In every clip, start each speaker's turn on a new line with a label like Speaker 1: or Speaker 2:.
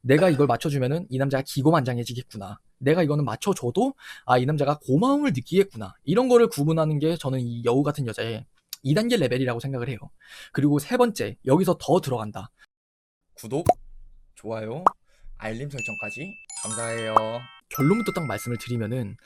Speaker 1: 내가 이걸 맞춰주면은 이 남자가 기고만장해지겠구나. 내가 이거는 맞춰줘도 이 남자가 고마움을 느끼겠구나. 이런 거를 구분하는 게 저는 이 여우 같은 여자의 2단계 레벨이라고 생각을 해요. 그리고 세 번째, 여기서 더 들어간다. 구독, 좋아요, 알림 설정까지 감사해요. 결론부터 딱 말씀을 드리면은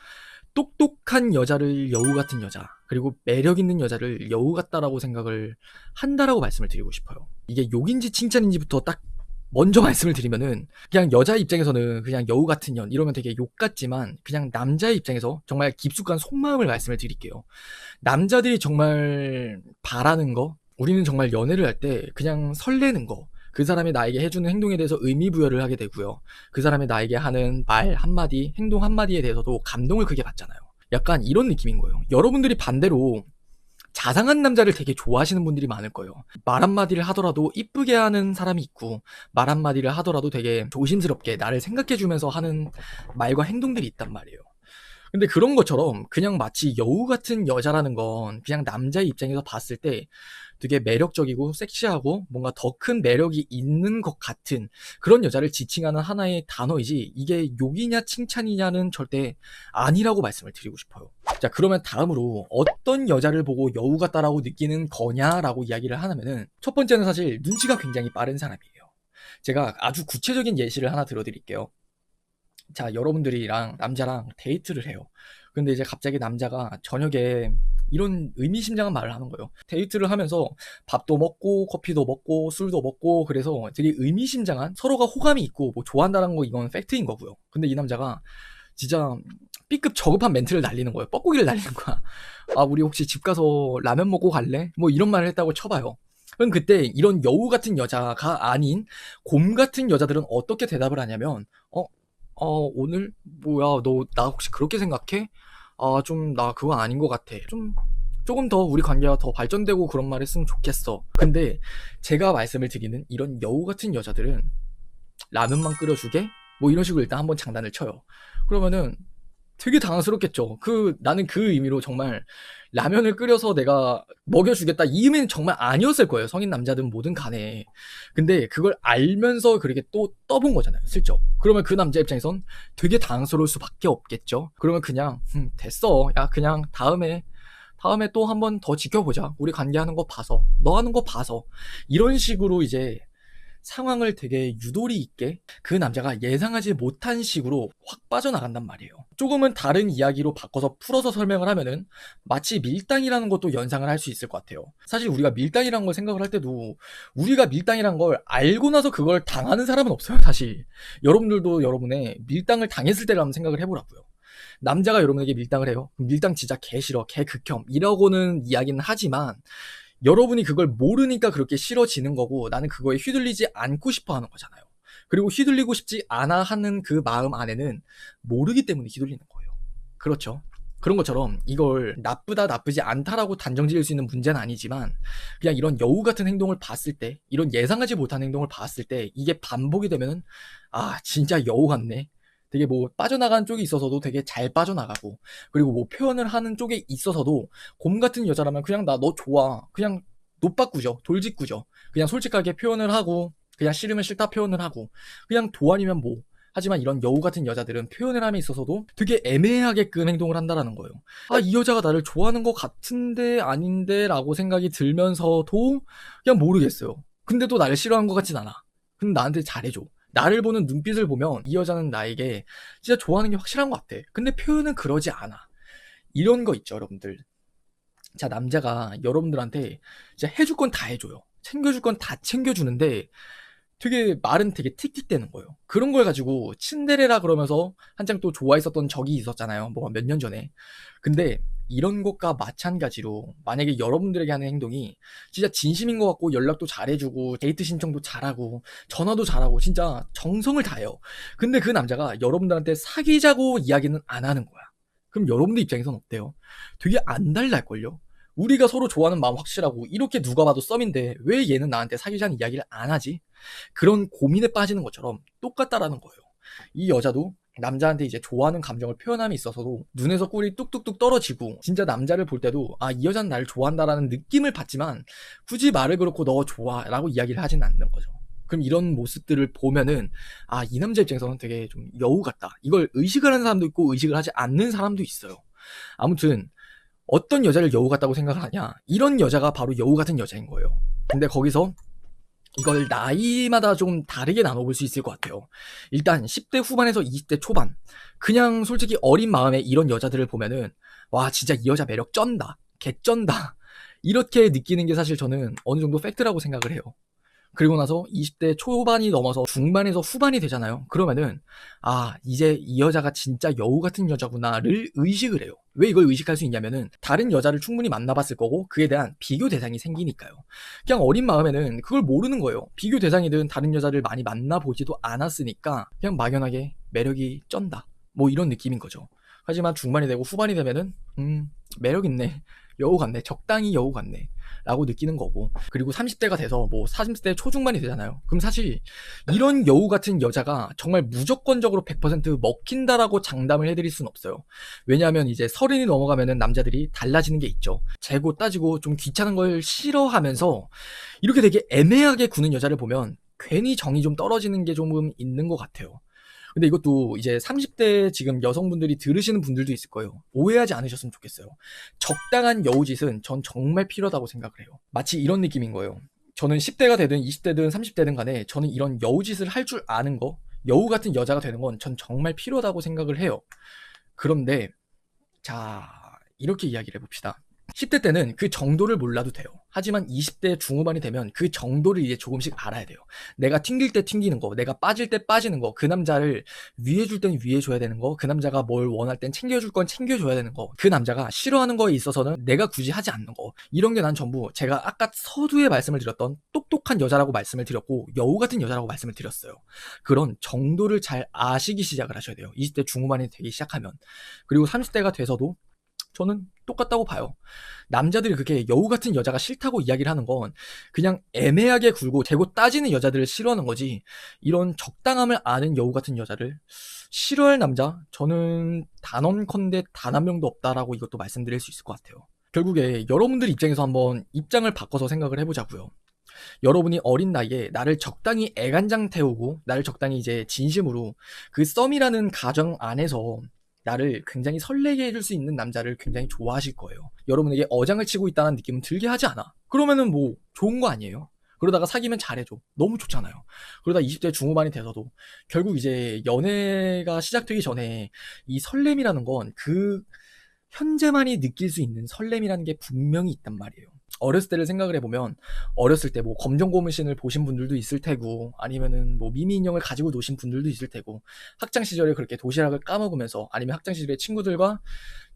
Speaker 1: 똑똑한 여자를 여우 같은 여자, 그리고 매력 있는 여자를 여우 같다라고 생각을 한다라고 말씀을 드리고 싶어요. 이게 욕인지 칭찬인지부터 딱 먼저 말씀을 드리면은, 그냥 여자 입장에서는 그냥 여우 같은 년 이러면 되게 욕 같지만, 그냥 남자의 입장에서 정말 깊숙한 속마음을 말씀을 드릴게요. 남자들이 정말 바라는 거, 우리는 정말 연애를 할 때 그냥 설레는 거, 그 사람이 나에게 해주는 행동에 대해서 의미 부여를 하게 되고요. 그 사람이 나에게 하는 말 한마디, 행동 한마디에 대해서도 감동을 크게 받잖아요. 약간 이런 느낌인 거예요. 여러분들이 반대로 자상한 남자를 되게 좋아하시는 분들이 많을 거예요. 말 한마디를 하더라도 이쁘게 하는 사람이 있고, 말 한마디를 하더라도 되게 조심스럽게 나를 생각해주면서 하는 말과 행동들이 있단 말이에요. 근데 그런 것처럼 그냥 마치 여우 같은 여자라는 건 그냥 남자의 입장에서 봤을 때 되게 매력적이고 섹시하고 뭔가 더 큰 매력이 있는 것 같은 그런 여자를 지칭하는 하나의 단어이지, 이게 욕이냐 칭찬이냐는 절대 아니라고 말씀을 드리고 싶어요. 자, 그러면 다음으로 어떤 여자를 보고 여우 같다라고 느끼는 거냐라고 이야기를 하면은, 첫 번째는 사실 눈치가 굉장히 빠른 사람이에요. 제가 아주 구체적인 예시를 하나 들어드릴게요. 자, 여러분들이랑 남자랑 데이트를 해요. 근데 이제 갑자기 남자가 저녁에 이런 의미심장한 말을 하는 거예요. 데이트를 하면서 밥도 먹고 커피도 먹고 술도 먹고, 그래서 되게 의미심장한, 서로가 호감이 있고 뭐 좋아한다는 거, 이건 팩트인 거고요. 근데 이 남자가 진짜 B급 저급한 멘트를 날리는 거예요. 뻐꾸기를 날리는 거야. 우리 혹시 집 가서 라면 먹고 갈래? 뭐 이런 말을 했다고 쳐봐요. 그럼 그때 이런 여우 같은 여자가 아닌 곰 같은 여자들은 어떻게 대답을 하냐면, 오늘 뭐야, 너 나 혹시 그렇게 생각해? 좀 나 그거 아닌 것 같아. 좀 조금 더 우리 관계가 더 발전되고 그런 말 했으면 좋겠어. 근데 제가 말씀을 드리는 이런 여우 같은 여자들은 라면만 끓여주게? 뭐 이런 식으로 일단 한번 장난을 쳐요. 그러면은 되게 당황스럽겠죠. 나는 그 의미로 정말 라면을 끓여서 내가 먹여주겠다, 이 의미는 정말 아니었을 거예요. 성인 남자든 뭐든 간에. 근데 그걸 알면서 그렇게 또 떠본 거잖아요, 슬쩍. 그러면 그 남자 입장에선 되게 당황스러울 수밖에 없겠죠. 그러면 그냥 됐어. 야, 그냥 다음에 또 한번 더 지켜보자. 우리 관계하는 거 봐서, 너 하는 거 봐서. 이런 식으로 이제 상황을 되게 유도리 있게, 그 남자가 예상하지 못한 식으로 확 빠져나간단 말이에요. 조금은 다른 이야기로 바꿔서 풀어서 설명을 하면은, 마치 밀당이라는 것도 연상을 할 수 있을 것 같아요. 사실 우리가 밀당이라는 걸 생각을 할 때도, 우리가 밀당이라는 걸 알고 나서 그걸 당하는 사람은 없어요, 사실. 여러분들도 여러분의 밀당을 당했을 때를 한번 생각을 해보라고요. 남자가 여러분에게 밀당을 해요. 밀당 진짜 개 싫어, 개 극혐 이라고는 이야기는 하지만, 여러분이 그걸 모르니까 그렇게 싫어지는 거고, 나는 그거에 휘둘리지 않고 싶어 하는 거잖아요. 그리고 휘둘리고 싶지 않아 하는 그 마음 안에는 모르기 때문에 휘둘리는 거예요. 그렇죠. 그런 것처럼 이걸 나쁘다 나쁘지 않다라고 단정 지을 수 있는 문제는 아니지만, 그냥 이런 여우 같은 행동을 봤을 때, 이런 예상하지 못한 행동을 봤을 때 이게 반복이 되면은, 진짜 여우 같네. 되게 뭐 빠져나가는 쪽이 있어서도 되게 잘 빠져나가고, 그리고 뭐 표현을 하는 쪽에 있어서도 곰 같은 여자라면 그냥 나 너 좋아, 그냥 노빠꾸죠, 돌직구죠. 그냥 솔직하게 표현을 하고, 그냥 싫으면 싫다 표현을 하고, 그냥 도안이면 뭐. 하지만 이런 여우 같은 여자들은 표현을 함에 있어서도 되게 애매하게끔 행동을 한다라는 거예요. 이 여자가 나를 좋아하는 것 같은데 아닌데 라고 생각이 들면서도 그냥 모르겠어요. 근데 또 나를 싫어하는 것 같진 않아. 근데 나한테 잘해줘. 나를 보는 눈빛을 보면 이 여자는 나에게 진짜 좋아하는 게 확실한 것 같아. 근데 표현은 그러지 않아. 이런 거 있죠, 여러분들. 자, 남자가 여러분들한테 진짜 해줄 건 다 해줘요. 챙겨줄 건 다 챙겨주는데 되게 말은 되게 틱틱대는 거예요. 그런 걸 가지고 친데레라 그러면서 한창 또 좋아했었던 적이 있었잖아요. 뭐 몇 년 전에. 근데 이런 것과 마찬가지로 만약에 여러분들에게 하는 행동이 진짜 진심인 것 같고, 연락도 잘해주고 데이트 신청도 잘하고 전화도 잘하고 진짜 정성을 다해요. 근데 그 남자가 여러분들한테 사귀자고 이야기는 안 하는 거야. 그럼 여러분들 입장에선 어때요? 되게 안 달랄걸요? 우리가 서로 좋아하는 마음 확실하고 이렇게 누가 봐도 썸인데 왜 얘는 나한테 사귀자는 이야기를 안 하지? 그런 고민에 빠지는 것처럼 똑같다라는 거예요. 이 여자도 남자한테 이제 좋아하는 감정을 표현함에 있어서도 눈에서 꿀이 뚝뚝뚝 떨어지고, 진짜 남자를 볼 때도 이 여자는 나를 좋아한다라는 느낌을 받지만 굳이 말을 그렇고 너 좋아 라고 이야기를 하진 않는 거죠. 그럼 이런 모습들을 보면은 아, 이 남자 입장에서는 되게 좀 여우 같다. 이걸 의식을 하는 사람도 있고 의식을 하지 않는 사람도 있어요. 아무튼 어떤 여자를 여우 같다고 생각을 하냐? 이런 여자가 바로 여우 같은 여자인 거예요. 근데 거기서 이걸 나이마다 좀 다르게 나눠볼 수 있을 것 같아요. 일단 10대 후반에서 20대 초반, 그냥 솔직히 어린 마음에 이런 여자들을 보면은 와, 진짜 이 여자 매력 쩐다, 개쩐다, 이렇게 느끼는 게 사실 저는 어느 정도 팩트라고 생각을 해요. 그리고 나서 20대 초반이 넘어서 중반에서 후반이 되잖아요. 그러면은 아, 이제 이 여자가 진짜 여우 같은 여자구나를 의식을 해요. 왜 이걸 의식할 수 있냐면은 다른 여자를 충분히 만나봤을 거고 그에 대한 비교 대상이 생기니까요. 그냥 어린 마음에는 그걸 모르는 거예요. 비교 대상이든 다른 여자를 많이 만나보지도 않았으니까 그냥 막연하게 매력이 쩐다, 뭐 이런 느낌인 거죠. 하지만 중반이 되고 후반이 되면은 매력 있네, 여우 같네, 적당히 여우 같네 라고 느끼는 거고, 그리고 30대가 돼서 뭐 40대 초중반이 되잖아요. 그럼 사실 이런 여우 같은 여자가 정말 무조건적으로 100% 먹힌다라고 장담을 해드릴 순 없어요. 왜냐하면 이제 30이 넘어가면은 남자들이 달라지는 게 있죠. 재고 따지고 좀 귀찮은 걸 싫어하면서 이렇게 되게 애매하게 구는 여자를 보면 괜히 정이 좀 떨어지는 게 조금 있는 것 같아요. 근데 이것도 이제 30대 지금 여성분들이 들으시는 분들도 있을 거예요. 오해하지 않으셨으면 좋겠어요. 적당한 여우짓은 전 정말 필요하다고 생각을 해요. 마치 이런 느낌인 거예요. 저는 10대가 되든 20대든 30대든 간에 저는 이런 여우짓을 할 줄 아는 거, 여우 같은 여자가 되는 건 전 정말 필요하다고 생각을 해요. 그런데 자, 이렇게 이야기를 해봅시다. 10대 때는 그 정도를 몰라도 돼요. 하지만 20대 중후반이 되면 그 정도를 이제 조금씩 알아야 돼요. 내가 튕길 때 튕기는 거, 내가 빠질 때 빠지는 거, 그 남자를 위해줄 땐 위해줘야 되는 거, 그 남자가 뭘 원할 땐 챙겨줄 건 챙겨줘야 되는 거, 그 남자가 싫어하는 거에 있어서는 내가 굳이 하지 않는 거, 이런 게 난 전부 제가 아까 서두에 말씀을 드렸던 똑똑한 여자라고 말씀을 드렸고 여우 같은 여자라고 말씀을 드렸어요. 그런 정도를 잘 아시기 시작을 하셔야 돼요. 20대 중후반이 되기 시작하면. 그리고 30대가 돼서도 저는 똑같다고 봐요. 남자들이 그렇게 여우 같은 여자가 싫다고 이야기를 하는 건 그냥 애매하게 굴고 대고 따지는 여자들을 싫어하는 거지, 이런 적당함을 아는 여우 같은 여자를 싫어할 남자, 저는 단언컨대 단 한 명도 없다라고 이것도 말씀드릴 수 있을 것 같아요. 결국에 여러분들 입장에서 한번 입장을 바꿔서 생각을 해보자고요. 여러분이 어린 나이에 나를 적당히 애간장 태우고 나를 적당히 이제 진심으로 그 썸이라는 가정 안에서 나를 굉장히 설레게 해줄 수 있는 남자를 굉장히 좋아하실 거예요. 여러분에게 어장을 치고 있다는 느낌은 들게 하지 않아. 그러면은 뭐 좋은 거 아니에요? 그러다가 사귀면 잘해줘. 너무 좋잖아요. 그러다 20대 중후반이 돼서도 결국 이제 연애가 시작되기 전에 이 설렘이라는 건 그 현재만이 느낄 수 있는 설렘이라는 게 분명히 있단 말이에요. 어렸을 때를 생각을 해보면 어렸을 때 뭐 검정고무신을 보신 분들도 있을 테고 아니면은 뭐 미미 인형을 가지고 노신 분들도 있을 테고 학창 시절에 그렇게 도시락을 까먹으면서 아니면 학창 시절에 친구들과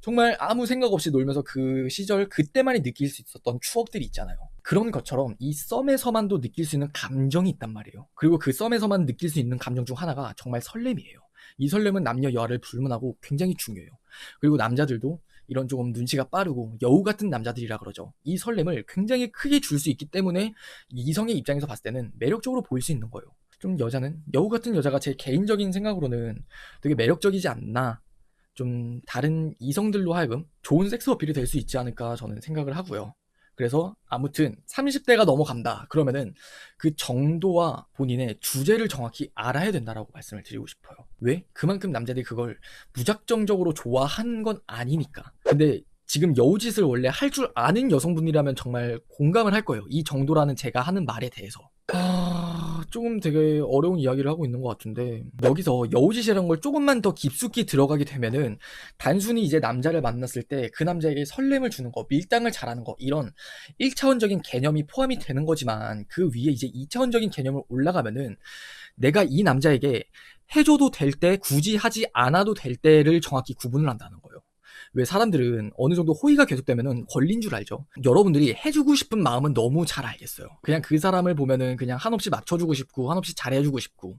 Speaker 1: 정말 아무 생각 없이 놀면서 그 시절 그때만이 느낄 수 있었던 추억들이 있잖아요. 그런 것처럼 이 썸에서만도 느낄 수 있는 감정이 있단 말이에요. 그리고 그 썸에서만 느낄 수 있는 감정 중 하나가 정말 설렘이에요. 이 설렘은 남녀 여아를 불문하고 굉장히 중요해요. 그리고 남자들도 이런 조금 눈치가 빠르고 여우 같은 남자들이라 그러죠. 이 설렘을 굉장히 크게 줄 수 있기 때문에 이성의 입장에서 봤을 때는 매력적으로 보일 수 있는 거예요. 좀 여자는, 여우 같은 여자가 제 개인적인 생각으로는 되게 매력적이지 않나, 좀 다른 이성들로 하여금 좋은 섹스 어필이 될 수 있지 않을까 저는 생각을 하고요. 그래서 아무튼 30대가 넘어간다 그러면은 그 정도와 본인의 주제를 정확히 알아야 된다라고 말씀을 드리고 싶어요. 왜? 그만큼 남자들이 그걸 무작정적으로 좋아하는 건 아니니까. 근데 지금 여우짓을 원래 할 줄 아는 여성분이라면 정말 공감을 할 거예요. 이 정도라는 제가 하는 말에 대해서. 조금 되게 어려운 이야기를 하고 있는 것 같은데, 여기서 여우짓이라는 걸 조금만 더 깊숙이 들어가게 되면은 단순히 이제 남자를 만났을 때 그 남자에게 설렘을 주는 거, 밀당을 잘하는 거, 이런 1차원적인 개념이 포함이 되는 거지만 그 위에 이제 2차원적인 개념을 올라가면은 내가 이 남자에게 해줘도 될 때, 굳이 하지 않아도 될 때를 정확히 구분을 한다는 거예요. 왜 사람들은 어느 정도 호의가 계속되면은 걸린 줄 알죠. 여러분들이 해주고 싶은 마음은 너무 잘 알겠어요. 그냥 그 사람을 보면은 그냥 한없이 맞춰주고 싶고 한없이 잘해주고 싶고.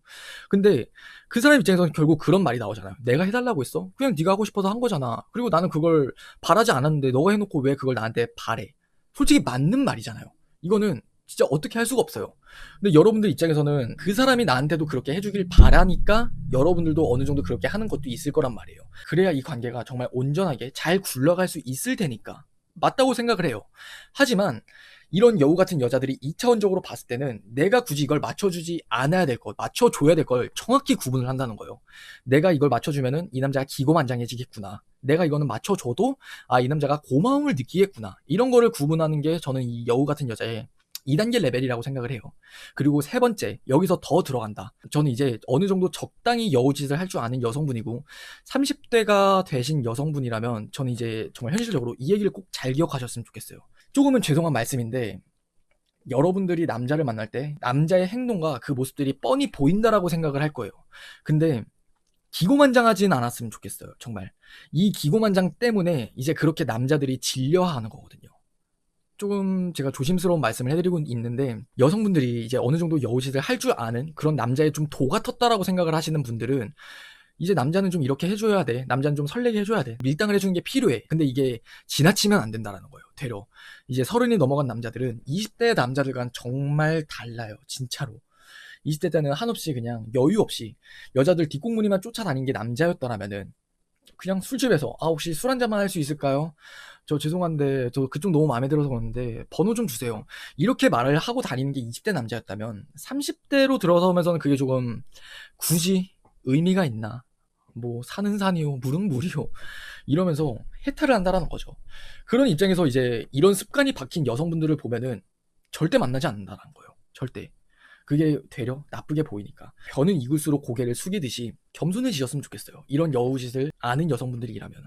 Speaker 1: 근데 그 사람 입장에서는 결국 그런 말이 나오잖아요. 내가 해달라고 했어? 그냥 네가 하고 싶어서 한 거잖아. 그리고 나는 그걸 바라지 않았는데 너가 해놓고 왜 그걸 나한테 바래? 솔직히 맞는 말이잖아요. 이거는 진짜 어떻게 할 수가 없어요. 근데 여러분들 입장에서는 그 사람이 나한테도 그렇게 해주길 바라니까 여러분들도 어느 정도 그렇게 하는 것도 있을 거란 말이에요. 그래야 이 관계가 정말 온전하게 잘 굴러갈 수 있을 테니까 맞다고 생각을 해요. 하지만 이런 여우 같은 여자들이 2차원적으로 봤을 때는 내가 굳이 이걸 맞춰주지 않아야 될 것, 맞춰줘야 될 걸 정확히 구분을 한다는 거예요. 내가 이걸 맞춰주면은 이 남자가 기고만장해지겠구나. 내가 이거는 맞춰줘도 이 남자가 고마움을 느끼겠구나. 이런 거를 구분하는 게 저는 이 여우 같은 여자의 2단계 레벨이라고 생각을 해요. 그리고 세 번째, 여기서 더 들어간다. 저는 이제 어느 정도 적당히 여우짓을 할 줄 아는 여성분이고 30대가 되신 여성분이라면 저는 이제 정말 현실적으로 이 얘기를 꼭 잘 기억하셨으면 좋겠어요. 조금은 죄송한 말씀인데 여러분들이 남자를 만날 때 남자의 행동과 그 모습들이 뻔히 보인다라고 생각을 할 거예요. 근데 기고만장하진 않았으면 좋겠어요. 정말. 이 기고만장 때문에 이제 그렇게 남자들이 질려하는 거거든요. 조금 제가 조심스러운 말씀을 해드리고 있는데 여성분들이 이제 어느 정도 여우짓을 할 줄 아는 그런 남자의 좀 도가 텄다라고 생각을 하시는 분들은 이제 남자는 좀 이렇게 해줘야 돼. 남자는 좀 설레게 해줘야 돼. 밀당을 해주는 게 필요해. 근데 이게 지나치면 안 된다라는 거예요. 되려. 이제 30이 넘어간 남자들은 20대 남자들과는 정말 달라요. 진짜로. 20대 때는 한없이 그냥 여유 없이 여자들 뒷공무니만 쫓아다닌 게 남자였더라면은 그냥 술집에서 혹시 술 한 잔만 할 수 있을까요? 저 죄송한데 저 그쪽 너무 마음에 들어서 그러는데 번호 좀 주세요. 이렇게 말을 하고 다니는 게 20대 남자였다면 30대로 들어서면서는 그게 조금 굳이 의미가 있나? 뭐 사는 산이요, 물은 물이요. 이러면서 해탈을 한다라는 거죠. 그런 입장에서 이제 이런 습관이 박힌 여성분들을 보면은 절대 만나지 않는다는 거예요. 절대. 그게 되려 나쁘게 보이니까. 벼는 익을수록 고개를 숙이듯이 겸손해지셨으면 좋겠어요. 이런 여우짓을 아는 여성분들이라면.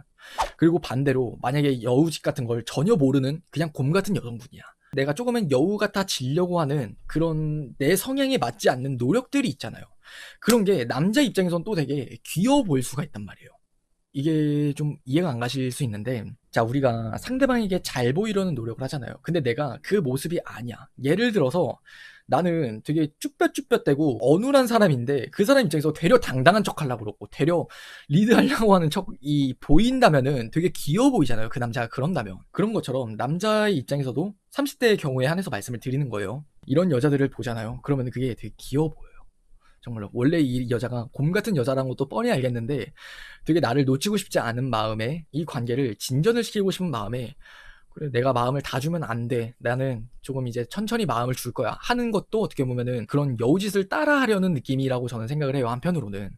Speaker 1: 그리고 반대로 만약에 여우짓 같은 걸 전혀 모르는 그냥 곰 같은 여성분이야. 내가 조금은 여우 같아지려고 하는 그런 내 성향에 맞지 않는 노력들이 있잖아요. 그런 게 남자 입장에선 또 되게 귀여워 보일 수가 있단 말이에요. 이게 좀 이해가 안 가실 수 있는데, 자, 우리가 상대방에게 잘 보이려는 노력을 하잖아요. 근데 내가 그 모습이 아니야. 예를 들어서 나는 되게 쭈뼛쭈뼛대고 어눌한 사람인데 그 사람 입장에서 되려 당당한 척 하려고 그러고 되려 리드하려고 하는 척이 보인다면은 되게 귀여워 보이잖아요. 그 남자가 그런다면. 그런 것처럼 남자의 입장에서도 30대의 경우에 한해서 말씀을 드리는 거예요. 이런 여자들을 보잖아요. 그러면 그게 되게 귀여워 보여요. 정말로. 원래 이 여자가 곰 같은 여자라는 것도 뻔히 알겠는데 되게 나를 놓치고 싶지 않은 마음에 이 관계를 진전을 시키고 싶은 마음에 그래 내가 마음을 다 주면 안 돼. 나는 조금 이제 천천히 마음을 줄 거야. 하는 것도 어떻게 보면은 그런 여우짓을 따라하려는 느낌이라고 저는 생각을 해요. 한편으로는.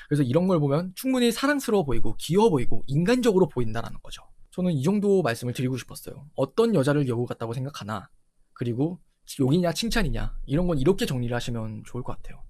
Speaker 1: 그래서 이런 걸 보면 충분히 사랑스러워 보이고 귀여워 보이고 인간적으로 보인다라는 거죠. 저는 이 정도 말씀을 드리고 싶었어요. 어떤 여자를 여우 같다고 생각하나? 그리고 욕이냐 칭찬이냐? 이런 건 이렇게 정리를 하시면 좋을 것 같아요.